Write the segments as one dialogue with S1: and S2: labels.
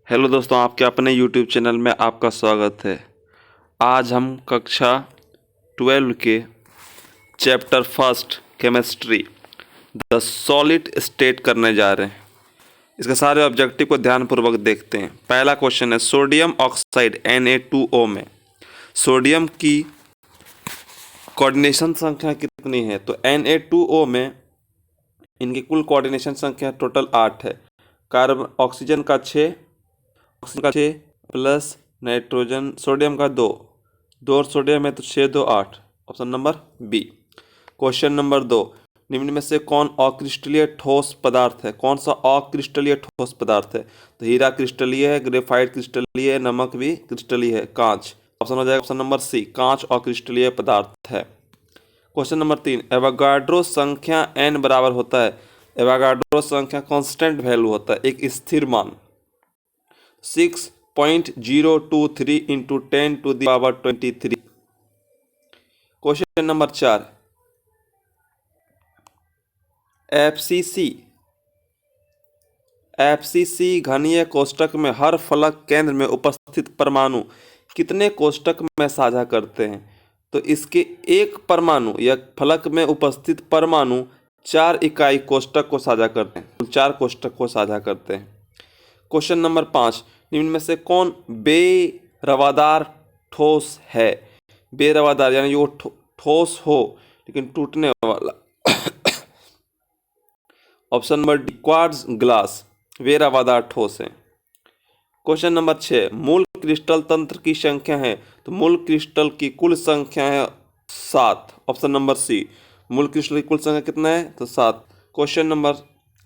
S1: Hello दोस्तों, आपके अपने यूट्यूब चैनल में आपका स्वागत है। आज हम कक्षा 12 के chapter first chemistry the solid state करने जा रहे हैं। इसके सारे ऑब्जेक्टिव को ध्यानपूर्वक देखते हैं। पहला क्वेश्चन है, सोडियम ऑक्साइड Na2O में सोडियम की कोऑर्डिनेशन संख्या कितनी है? तो Na2O में इनकी कुल कोऑर्डिनेशन संख्या टोटल 8 है। कार्बन ऑक्सीजन का 6 प्लस नाइट्रोजन सोडियम का 2 और सोडियम है तो 6 2 8। Option number B. Question number 2, निम्न में से कौन अक्रिस्टलीय ठोस पदार्थ है? कौन सा अक्रिस्टलीय ठोस पदार्थ है? तो हीरा क्रिस्टलीय है, ग्रेफाइट क्रिस्टलीय है, नमक भी क्रिस्टलीय है, कांच। ऑप्शन हो जाएगा ऑप्शन नंबर सी, कांच अक्रिस्टलीय पदार्थ है। क्वेश्चन नंबर 3, एवोगाड्रो संख्या n बराबर होता है। एवोगाड्रो संख्या कांस्टेंट वैल्यू होता है, एक स्थिर मान। 6.023 इंटू 10⁻23। क्वेश्चन नंबर 4, एफसीसी घनीय कोष्ठक में हर फलक केंद्र में उपस्थित परमाणु कितने कोष्ठक में साझा करते हैं? तो इसके एक परमाणु या फलक में उपस्थित परमाणु 4 इकाई कोष्ठक को साझा करते हैं, 4 कोष्ठक को साझा करते हैं। क्वेश्चन नंबर 5, निम्न में से कौन बेरवादार ठोस है? बेरवादार यानी वो ठोस हो लेकिन टूटने वाला। Option number D, quartz glass बेरवादार ठोस है। क्वेश्चन नंबर 6, मूल क्रिस्टल तंत्र की संख्या है? तो मूल क्रिस्टल की कुल संख्या है 7। ऑप्शन नंबर सी, मूल क्रिस्टल की कुल संख्या कितना है? तो 7। क्वेश्चन नंबर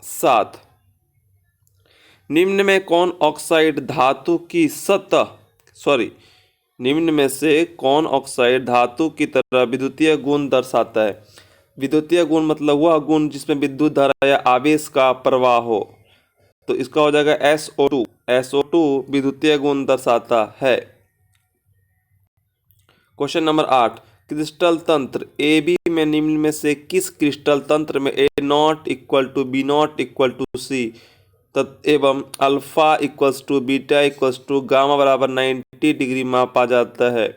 S1: 7, निम्न में कौन ऑक्साइड धातु की निम्न में से कौन ऑक्साइड धातु की तरह विद्युतीय गुण दर्शाता है? विद्युतीय गुण मतलब वह गुण जिसमें विद्युत धारा या आवेश का प्रवाह हो। तो इसका हो जाएगा SO2। SO2 विद्युतीय गुण दर्शाता है। क्वेश्चन नंबर 8, क्रिस्टल तंत्र AB में निम्न में से किस क्रिस्टल तंत्र में A0 = B0 = C एवं अल्फा = बीटा = गामा बराबर 90 डिग्री मापा जाता है?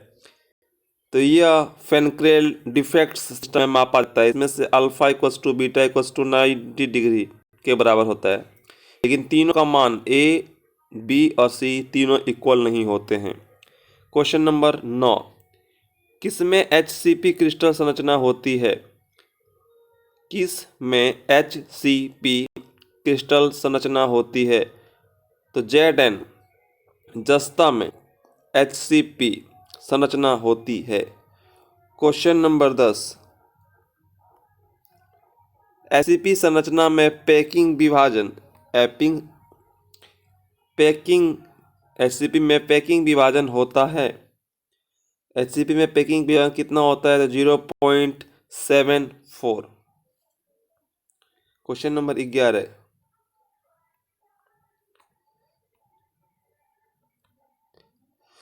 S1: तो यह फेनक्रेल डिफेक्ट सिस्टम में मापा जाता है। इसमें से अल्फा = बीटा = 90 डिग्री के बराबर होता है, लेकिन तीनों का मान A, B और C तीनों इक्वल नहीं होते हैं। क्वेश्चन नंबर 9, किसमें HCP क्रिस्टल संरचना होती है? किस में HCP क्रिस्टल संरचना होती है? तो Zn जस्ता में HCP संरचना होती है। क्वेश्चन नंबर 10, HCP संरचना में HCP में पैकिंग विभाजन होता है। HCP में पैकिंग विभाजन कितना होता है? तो 0.74। Question number 11,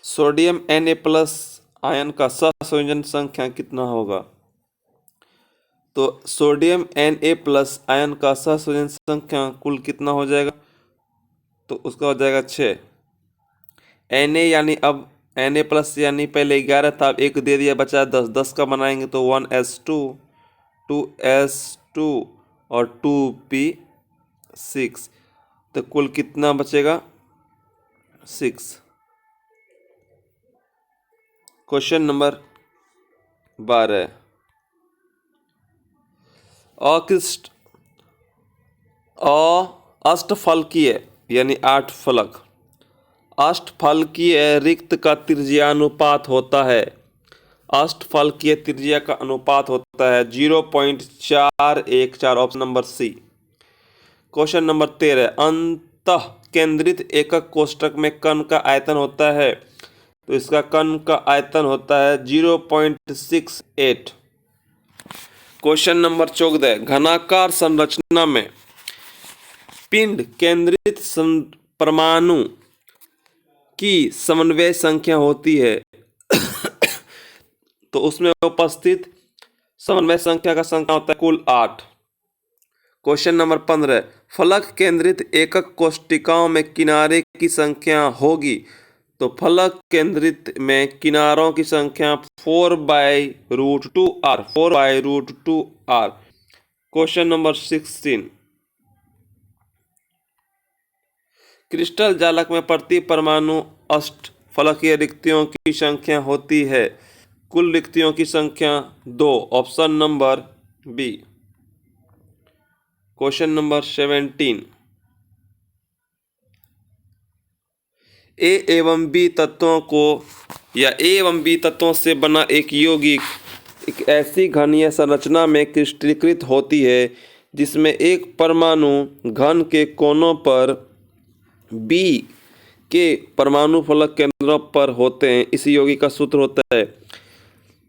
S1: sodium Na+ ion का सहसंयोजन संख्या कितना होगा? तो सोडियम Na+ आयन का सहसंयोजन संख्या कुल कितना हो जाएगा? तो उसका हो जाएगा 6। Na यानी अब Na+ यानी पहले 11 था, अब 1 दे दिया, बचा 10। 10 का बनाएंगे तो 1s2 2s2 और 2p6, तो कुल कितना बचेगा? 6। क्वेश्चन नंबर 12, अष्टफलकीय यानी 8 फलक अष्टफलकीय रिक्त का त्रिज्यानुपात होता है। अष्टफलकीय त्रिज्या का अनुपात होता है 0.414। Option number C. Question number 13, अंतः केंद्रित एकक कोष्ठक में कण का आयतन होता है? तो इसका कण का आयतन होता है 0.68। क्वेश्चन नंबर 14, घनाकार संरचना में पिंड केंद्रित परमाणु की समन्वय संख्या होती है। तो उसमें उपस्थित समन्वय संख्या का संख्या होता है कुल 8। क्वेश्चन नंबर 15, फलक केंद्रित एकक कोष्ठिकाओं में किनारे की संख्या होगी, तो फलक केंद्रित में किनारों की संख्या 4/√2r, 4/√2r। Question number 16। Crystal जालक में प्रति परमाणु अष्टफलकीय रिक्तियों की संख्या होती है। कुल रिक्तियों की संख्या 2। Option number B. Question number 17। A एवं बी तत्वों को या ए एवं बी तत्वों से बना एक यौगिक एक ऐसी घनीय संरचना में क्रिस्टलीकृत होती है जिसमें एक परमाणु घन के कोनों पर बी के परमाणु फलक केंद्रों पर होते हैं। इस यौगिक का सूत्र होता है,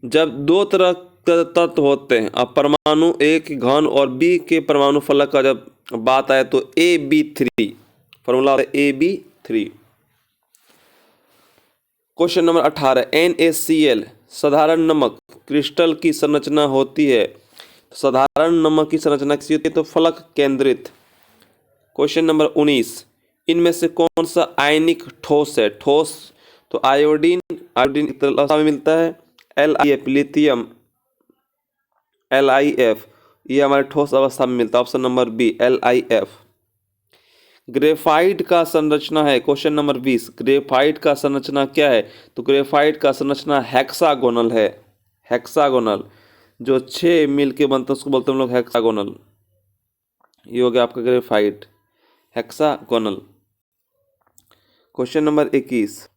S1: जब दो तरह के तत्व होते हैं, अब परमाणु एक घन और बी के परमाणु फलक का जब बात आए तो AB3 फॉर्मूला होता है AB3। Question number 18। NaCl साधारण नमक क्रिस्टल की संरचना होती है। साधारण नमक की संरचना किसी होती है तो फलक केंद्रित। Question number 19। इनमें से कौन सा आयनिक ठोस है? ठोस तो आयोडीन में मिलता है, LiF लिथियम, LiF ये हमारे ठोस अवस्था में मिलता है। Option number B LiF। Graphite का संरचना है। Question number 20। ग्रेफाइट का संरचना क्या है? तो ग्रेफाइट का संरचना हेक्सागोनल है। हेक्सागोनल जो 6 मिल के बनता है उसको बोलते हैं हम लोग हेक्सागोनल। ये हो गया आपका ग्रेफाइट, हेक्सागोनल। Question number 21।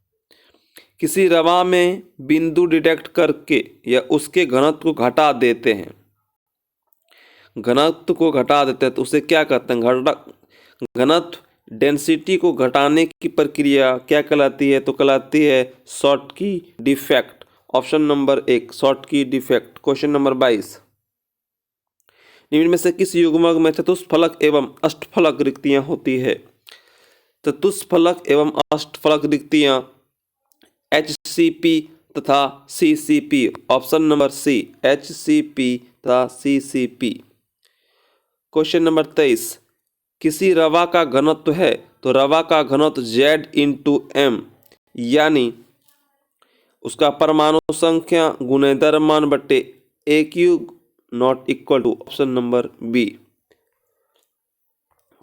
S1: किसी रवा में बिंदु डिटेक्ट करके या उसके घनत्व को घटा देते हैं। घनत्व को घटा देते हैं तो उसे क्या कहते हैं? घनत्व डेंसिटी को घटाने की प्रक्रिया क्या कहलाती है? तो कहलाती है Schottky defect. Option number 1 Schottky defect. Question number 22। निम्न में से किस युग्मक में चतुष्फलक एवं अष्टफलक रिक्तियां होती है? चतुष्फलक एवं अष्टफलक रिक्तियां HCP तथा CCP। Option number C HCP तथा CCP। Question number 23। किसी रवा का घनत्व है तो रवा का घनत्व Z/m यानी उसका परमाणु संख्या गुणे द्रव्यमान बटे AQ not equal to. Option number B.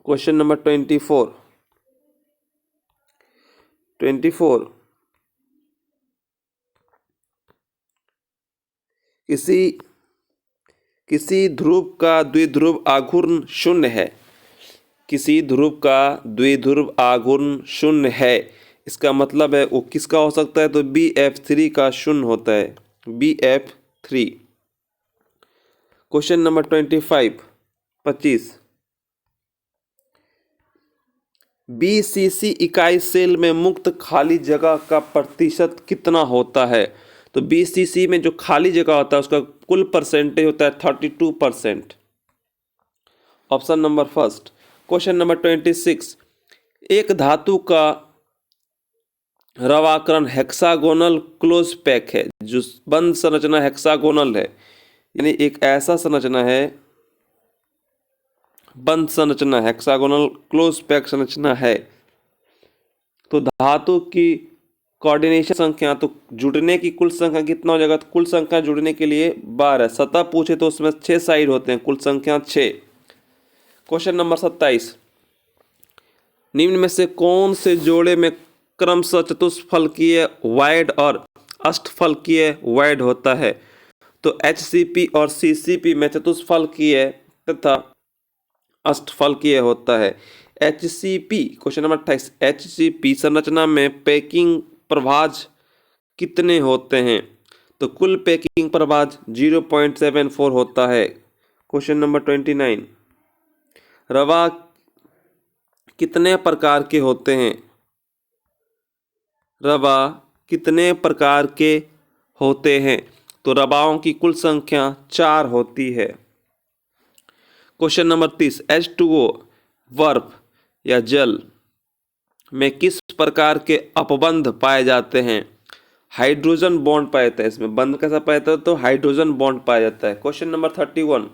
S1: Question number 24। किसी ध्रुव का द्विध्रुव आघूर्ण शून्य है। किसी ध्रुव का द्विध्रुव आघूर्ण शून्य है, इसका मतलब है वो किसका हो सकता है? तो BF3 का शून्य होता है, BF3। Question number 25। BCC इकाई सेल में मुक्त खाली जगह का प्रतिशत कितना होता है? तो BCC में जो खाली जगह होता है उसका कुल परसेंटेज होता है 32%। Option number first. Question number 26। एक धातु का रवाकरण हेक्सागोनल क्लोज पैक है। जो बंद संरचना हेक्सागोनल है, यानी एक ऐसा संरचना है, बंद संरचना हेक्सागोनल क्लोज पैक संरचना है, तो धातु की कोऑर्डिनेशन संख्या तो जुड़ने की कुल संख्या कितना हो जाएगा? तो कुल संख्या जुड़ने के लिए 12। सतह पूछे तो उसमें 6 साइड होते हैं, कुल संख्या 6। Question number 27। निम्न में से कौन से जोड़े में क्रमशः चतुष्फलकीय वॉइड और अष्टफलकीय वॉइड होता है? तो HCP और CCP में चतुष्फलकीय तथा अष्टफलकीय होता है। HCP question number 28। HCP संरचना में पैकिंग प्रभाज कितने होते हैं? तो कुल पैकिंग प्रभाज 0.74 होता है। Question number 29। रवा कितने प्रकार के होते हैं? रवा कितने प्रकार के होते हैं? तो रवाओं की कुल संख्या 4 होती है। Question number 30। H2O बर्फ या जल में किस प्रकार के अपबंध पाए जाते हैं? हाइड्रोजन बॉन्ड पाया जाता है। इसमें बंध कैसा पाया जाता है? तो हाइड्रोजन बॉन्ड पाया जाता है। Question number 31।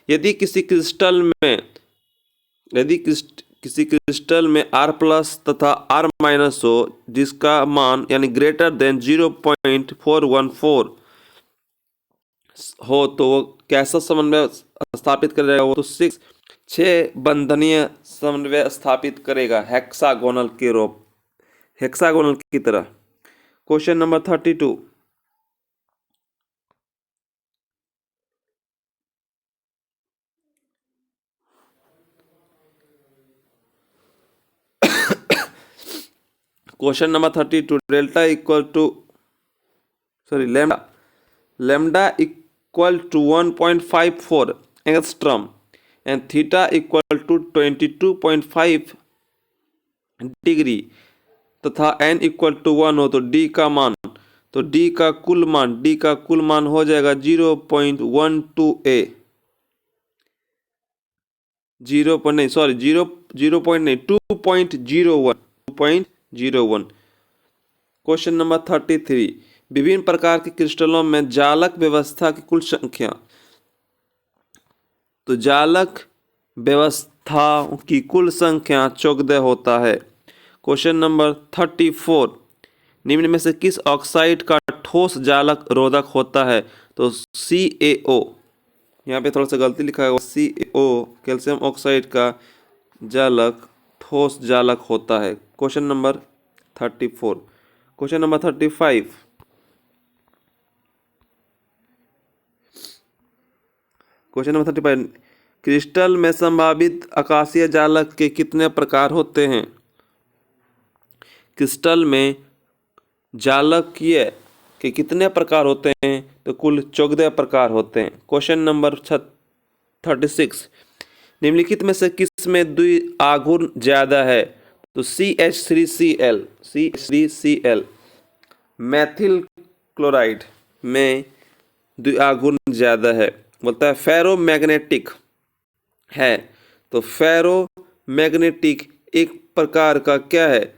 S1: यदि किसी क्रिस्टल में यदि किसी क्रिस्टल में R प्लस तथा R माइनस हो जिसका मान यानी ग्रेटर देन 0.414 हो तो वो कैसा समन्वय स्थापित करेगा? वो तो 6 बंधनीय समन्वय स्थापित करेगा हेक्सागोनल की तरह। Question number 32। Question number 32 lambda equal to 1.54 angstrom and theta equal to 22.5 degree तथा n इक्वल टू 1 हो तो d का मान, तो d का कुल मान हो जाएगा 0.12a 2.01। क्वेश्चन नंबर 33 विभिन्न प्रकार के क्रिस्टलों में जालक व्यवस्था की कुल संख्या, तो जालक व्यवस्था की कुल संख्या 14 होता है। क्वेश्चन नंबर 34 निम्न में से किस ऑक्साइड का ठोस जालक रोधक होता है? तो CaO, यहाँ पे थोड़ा सा गलती लिखा है, CaO कैल्शियम ऑक्साइड का जालक ठोस जालक होता है। Question number 34। Question number 35 crystal में संभावित आकाशीय जालक के कितने प्रकार होते हैं? क्रिस्टल में जालकीय के कितने प्रकार होते हैं? तो कुल 14 प्रकार होते हैं। क्वेश्चन नंबर 36 निम्नलिखित में से किस में द्विआघूर्ण ज्यादा है? तो CH3Cl मैथिल क्लोराइड में द्विआघूर्ण ज्यादा है। बोलता है फेरोमैग्नेटिक है, तो फेरोमैग्नेटिक एक प्रकार का क्या है?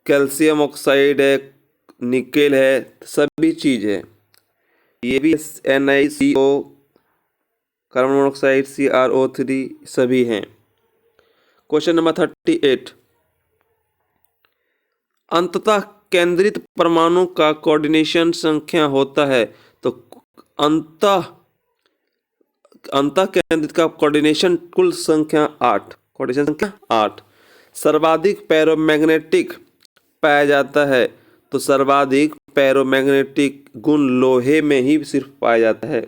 S1: कैल्शियम ऑक्साइड है, निकेल है, सभी चीज है। ये भी NiCO, कार्बन मोनोऑक्साइड, CrO3 सभी हैं। क्वेश्चन नंबर 38 अंततः केंद्रित परमाणु का कोऑर्डिनेशन संख्या होता है? तो अंतः केंद्रित का कोऑर्डिनेशन कुल संख्या 8, कोऑर्डिनेशन संख्या 8। सर्वाधिक पैरोमैग्नेटिक पाया जाता है, तो सर्वाधिक पैरोमैग्नेटिक गुण लोहे में ही सिर्फ पाया जाता है।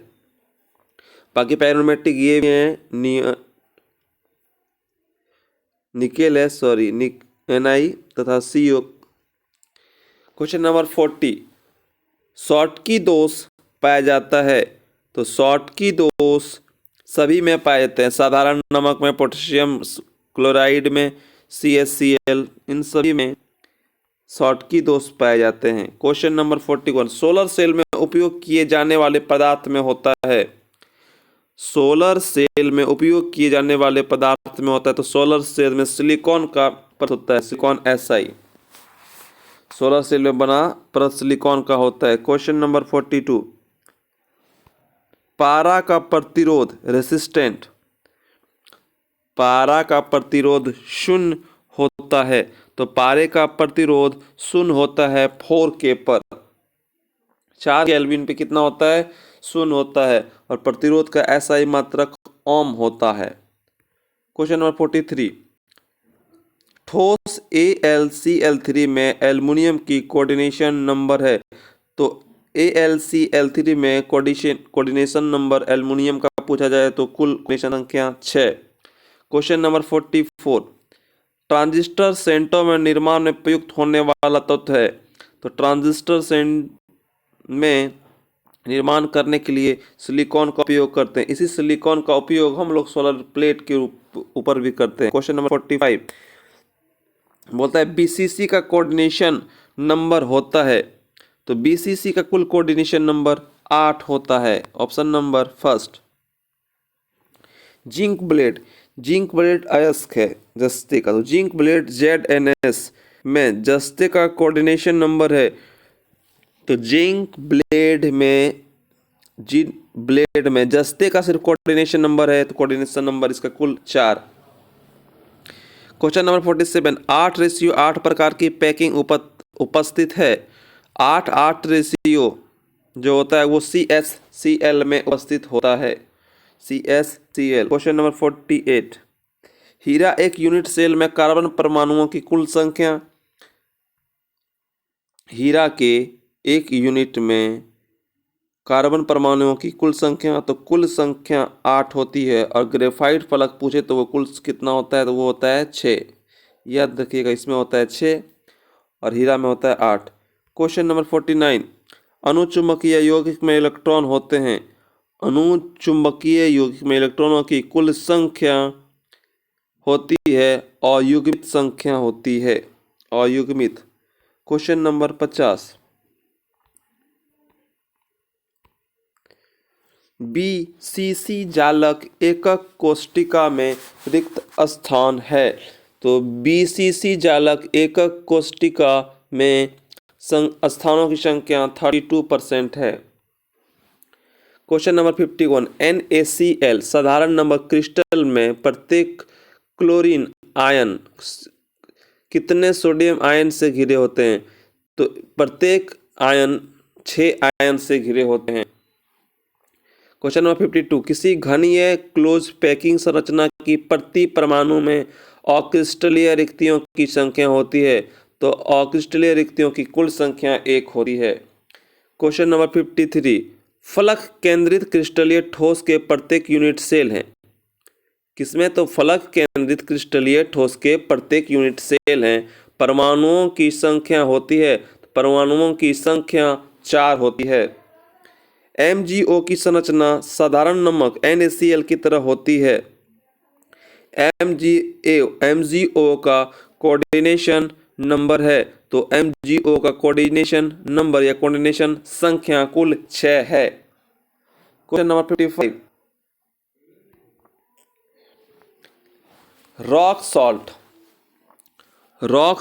S1: बाकी पैरोमैग्नेटिक ये भी है, निकेल है, Ni तथा CO। क्वेश्चन नंबर 40 शॉटकी दोष पाया जाता है? तो शॉटकी दोष सभी में पाए जाते हैं, साधारण नमक में, पोटेशियम क्लोराइड में, CaCl, इन सभी में शॉटकी दोष पाए जाते हैं। क्वेश्चन नंबर 41 सोलर सेल में उपयोग किए जाने वाले पदार्थ में होता है? सोलर सेल में उपयोग किए जाने वाले पदार्थ में होता है, तो सोलर सेल में सिलिकॉन का परत होता है, सिलिकॉन Si। सोलर सेल में बना परत सिलिकॉन का होता है। क्वेश्चन नंबर 42 पारा का प्रतिरोध रेसिस्टेंट, पारा का प्रतिरोध शून्य होता है, तो पारे का प्रतिरोध शून्य होता है 4K पर। 4 केल्विन पे कितना होता है? शून्य होता है। और प्रतिरोध का SI मात्रक ओम होता है। क्वेश्चन नंबर 43 ठोस AlCl3 में एल्युमिनियम की कोऑर्डिनेशन नंबर है, तो AlCl3 में कोऑर्डिनेशन नंबर एल्युमिनियम का पूछा जाए तो कुल कोऑर्डिनेशन संख्या 6। क्वेश्चन नंबर 44 ट्रांजिस्टर सेंटों में निर्माण में प्रयुक्त होने वाला तत्व है, तो ट्रांजिस्टर सेंट में निर्माण करने के लिए सिलिकॉन का उपयोग करते हैं। इसी सिलिकॉन का उपयोग हम लोग सोलर प्लेट के ऊपर भी करते हैं। क्वेश्चन नंबर 45 बोलता है BCC का कोऑर्डिनेशन नंबर होता है, तो BCC का कुल कोऑर्डिनेशन नंबर 8 होता है। Option number first. Zinc blende अयस्क है जस्ते का, तो जिंक ब्लेड ZNS में जस्ते का कोऑर्डिनेशन नंबर है, तो जिंक ब्लेड में जस्ते का सिर्फ कोऑर्डिनेशन नंबर है, तो कोऑर्डिनेशन नंबर इसका कुल 4। क्वेश्चन नंबर 47, 8:8 प्रकार की पैकिंग उपस्थित है। 8:8 रेशियो जो होता है वो CH/Cl में उपस्थित होता है। CH/Cl। क्वेश्चन नंबर 48, हीरा एक यूनिट सेल में कार्बन परमाणुओं की कुल संख्या। हीरा के एक यूनिट में कार्बन परमाणुओं की कुल संख्या, तो कुल संख्या 8 होती है। और ग्रेफाइट फलक पूछे तो वो कुल कितना होता है, तो वो होता है 6। याद रखिएगा, इसमें होता है 6 और हीरा में होता है 8। क्वेश्चन नंबर 49, अनुचुंबकीय यौगिक में इलेक्ट्रॉन होते हैं। अनुचुंबकीय यौगिक में इलेक्ट्रॉनों की कुल संख्या होती है, अयुग्मित संख्या होती है, अयुग्मित। क्वेश्चन नंबर 50, BCC जालक एकक कोष्टिका में रिक्त स्थान है। तो BCC जालक एकक कोष्टिका में स्थानों की संख्या 32% है। क्वेश्चन नंबर 51, NaCl साधारण नंबर क्रिस्टल में प्रत्येक क्लोरीन आयन कितने सोडियम आयन से घिरे होते हैं? तो प्रत्येक आयन 6 आयन से घिरे होते हैं। क्वेश्चन नंबर 52, किसी घनीय क्लोज पैकिंग संरचना की प्रति परमाणु में अक्रिस्टलीय रिक्तियों की संख्या होती है। तो अक्रिस्टलीय रिक्तियों की कुल संख्या 1 होती है। क्वेश्चन नंबर 53, फलक केंद्रित क्रिस्टलीय ठोस के प्रत्येक यूनिट सेल हैं। किसमें? तो फलक केंद्रित क्रिस्टलीय ठोस के प्रत्येक यूनिट सेल हैं। परमाणुओं की संख्या होती है, परमाणुओं की संख्या 4 होती है। MgO की संरचना साधारण नमक NaCl की तरह होती है। MgO का कोऑर्डिनेशन नंबर है। तो MgO का कोऑर्डिनेशन नंबर या कोऑर्डिनेशन संख्या कुल 6 है। क्वेश्चन नंबर 55, रॉक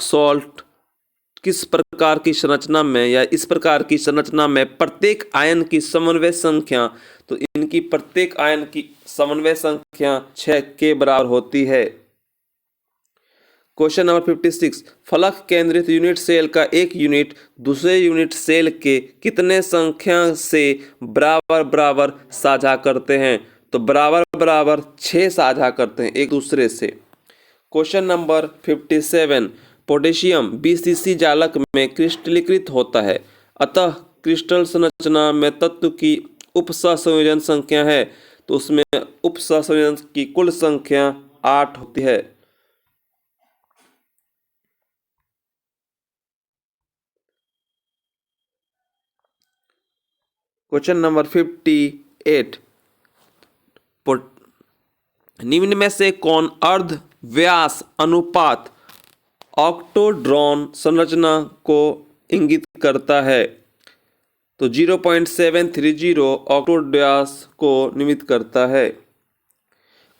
S1: सॉल्ट किस प्रकार की संरचना में या इस प्रकार की संरचना में प्रत्येक आयन की समन्वय संख्या, तो इनकी प्रत्येक आयन की समन्वय संख्या 6 के बराबर होती है। क्वेश्चन नंबर 56, फलक केंद्रित यूनिट सेल का एक यूनिट दूसरे यूनिट सेल के कितने संख्या से बराबर बराबर साझा करते हैं? तो बराबर बराबर 6 साझा करते हैं एक दूसरे से। क्वेश्चन नंबर 57, पोटेशियम BCC जालक में क्रिस्टलीकृत होता है, अतः क्रिस्टल संरचना में तत्व की उपसंयोजन संख्या है। तो उसमें उपसंयोजन की कुल संख्या 8 होती है। क्वेश्चन नंबर 58, निम्न में से कौन अर्ध व्यास अनुपात ऑक्टोड्रॉन संरचना को इंगित करता है? तो 0.730 ऑक्टोड्रॉस को निमित करता है।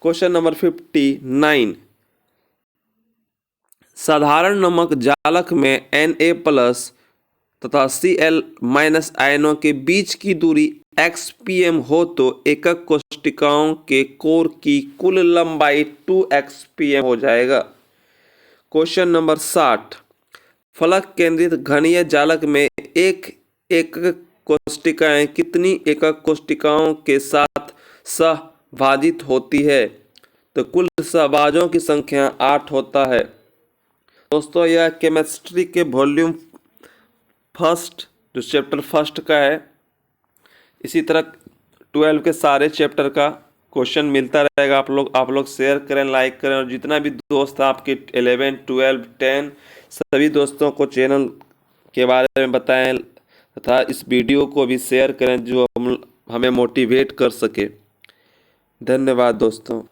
S1: क्वेश्चन नंबर 59, साधारण नमक जालक में Na+ तथा Cl- आयनों के बीच की दूरी xpm हो तो एकक कोष्टिकाओं के कोर की कुल लंबाई 2xpm हो जाएगा। क्वेश्चन नंबर 60, फलक केंद्रित घनीय जालक में एक एकक कोष्टिकाएं कितनी एकक कोष्टिकाओं के साथ सहभाजित होती है? तो कुल सहभाजों की संख्या 8 होता है। दोस्तों, यह केमिस्ट्री के वॉल्यूम फर्स्ट जो चैप्टर फर्स्ट का है। इसी तरह 12 के सारे चैप्टर का क्वेश्चन मिलता रहेगा। आप लोग शेयर करें, लाइक करें, और जितना भी दोस्त आपके 11, 12, 10 सभी दोस्तों को चैनल के बारे में बताएं तथा इस वीडियो को भी शेयर करें जो हमें मोटिवेट कर सके। धन्यवाद दोस्तों।